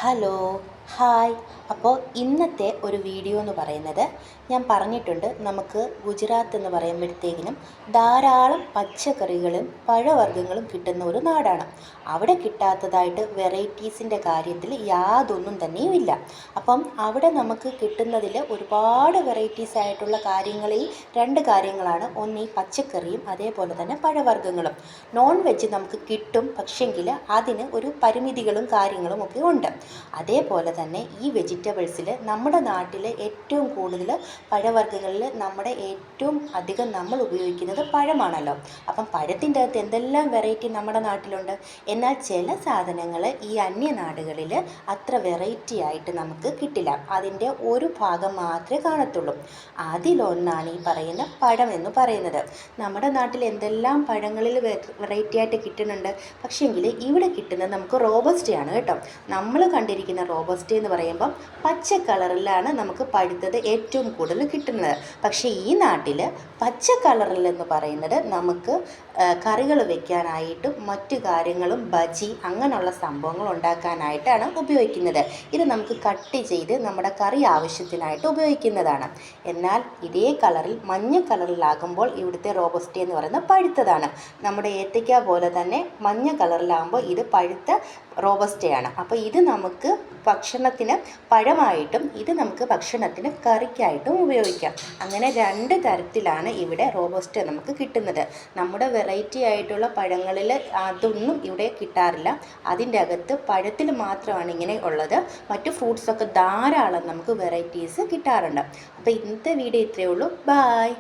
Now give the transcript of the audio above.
Hello hi. അപ്പോൾ ഇന്നത്തെ ഒരു വീഡിയോ എന്ന് പറയുന്നത്, ഞാൻ പറഞ്ഞിട്ടുണ്ട് നമുക്ക് ഗുജറാത്ത് എന്ന് പറയുമ്പോഴത്തേക്കിനും ധാരാളം പച്ചക്കറികളും പഴവർഗ്ഗങ്ങളും കിട്ടുന്ന ഒരു നാടാണ്. അവിടെ കിട്ടാത്തതായിട്ട് വെറൈറ്റീസിൻ്റെ കാര്യത്തിൽ യാതൊന്നും തന്നെയും ഇല്ല. അപ്പം അവിടെ നമുക്ക് കിട്ടുന്നതിൽ ഒരുപാട് വെറൈറ്റീസ് ആയിട്ടുള്ള കാര്യങ്ങളിൽ രണ്ട് കാര്യങ്ങളാണ്. ഒന്ന് ഈ പച്ചക്കറിയും അതേപോലെ തന്നെ പഴവർഗ്ഗങ്ങളും. നോൺ വെജ് നമുക്ക് കിട്ടും, പക്ഷെങ്കിൽ അതിന് ഒരു പരിമിതികളും കാര്യങ്ങളും ഒക്കെ ഉണ്ട്. അതേപോലെ തന്നെ ഈ വെജിറ്റബിൾസിൽ നമ്മുടെ നാട്ടിൽ ഏറ്റവും കൂടുതൽ പഴവർഗ്ഗങ്ങളിൽ നമ്മുടെ ഏറ്റവും അധികം നമ്മൾ ഉപയോഗിക്കുന്നത് പഴമാണല്ലോ. അപ്പം പഴത്തിൻ്റെ അകത്ത് എന്തെല്ലാം വെറൈറ്റി നമ്മുടെ നാട്ടിലുണ്ട്. എന്നാൽ ചില സാധനങ്ങൾ ഈ അന്യനാടുകളിൽ അത്ര വെറൈറ്റി ആയിട്ട് നമുക്ക് കിട്ടില്ല. അതിൻ്റെ ഒരു ഭാഗം മാത്രമേ കാണത്തുള്ളൂ. അതിലൊന്നാണ് ഈ പറയുന്ന പഴം എന്ന് പറയുന്നത്. നമ്മുടെ നാട്ടിൽ എന്തെല്ലാം പഴങ്ങളിൽ വെറൈറ്റി ആയിട്ട് കിട്ടുന്നുണ്ട്, പക്ഷേങ്കിൽ ഇവിടെ കിട്ടുന്നത് നമുക്ക് റോബസ്റ്റയാണ് കേട്ടോ. നമ്മൾ കണ്ടിരിക്കുന്ന റോബസ്റ്റ എന്ന് പറയുമ്പം പച്ച കളറിലാണ് നമുക്ക് പഴുത്തത് ഏറ്റവും കൂടുതൽ കിട്ടുന്നത്. പക്ഷേ ഈ നാട്ടിൽ പച്ച കളറിലെന്ന് പറയുന്നത് നമുക്ക് കറികൾ വെക്കാനായിട്ടും മറ്റു കാര്യങ്ങളും ബജി അങ്ങനെയുള്ള സംഭവങ്ങൾ ഉണ്ടാക്കാനായിട്ടാണ് ഉപയോഗിക്കുന്നത്. ഇത് നമുക്ക് കട്ട് ചെയ്ത് നമ്മുടെ കറി ആവശ്യത്തിനായിട്ട് ഉപയോഗിക്കുന്നതാണ്. എന്നാൽ ഇതേ കളറിൽ മഞ്ഞ കളറിലാകുമ്പോൾ ഇവിടുത്തെ റോബസ്റ്റ എന്ന് പറയുന്നത് പഴുത്തതാണ്. നമ്മുടെ ഏത്തയ്ക്ക പോലെ തന്നെ മഞ്ഞ കളറിലാകുമ്പോൾ ഇത് പഴുത്ത റോബസ്റ്റയാണ്. അപ്പോൾ ഇത് നമുക്ക് ഭക്ഷണത്തിന് പഴമായിട്ടും ഇത് നമുക്ക് ഭക്ഷണത്തിന് കറിക്കായിട്ടും ഉപയോഗിക്കാം. അങ്ങനെ രണ്ട് തരത്തിലാണ് ഇവിടെ റോബസ്റ്റ നമുക്ക് കിട്ടുന്നത്. നമ്മുടെ വെറൈറ്റി ആയിട്ടുള്ള പഴങ്ങളിൽ അതൊന്നും ഇവിടെ കിട്ടാറില്ല. അതിൻ്റെ അകത്ത് പഴത്തിൽ മാത്രമാണ് ഇങ്ങനെ ഉള്ളത്. മറ്റു ഫ്രൂട്ട്സൊക്കെ ധാരാളം നമുക്ക് വെറൈറ്റീസ് കിട്ടാറുണ്ട്. അപ്പോൾ ഇന്നത്തെ വീഡിയോ ഇത്രയേ ഉള്ളൂ. ബായ്.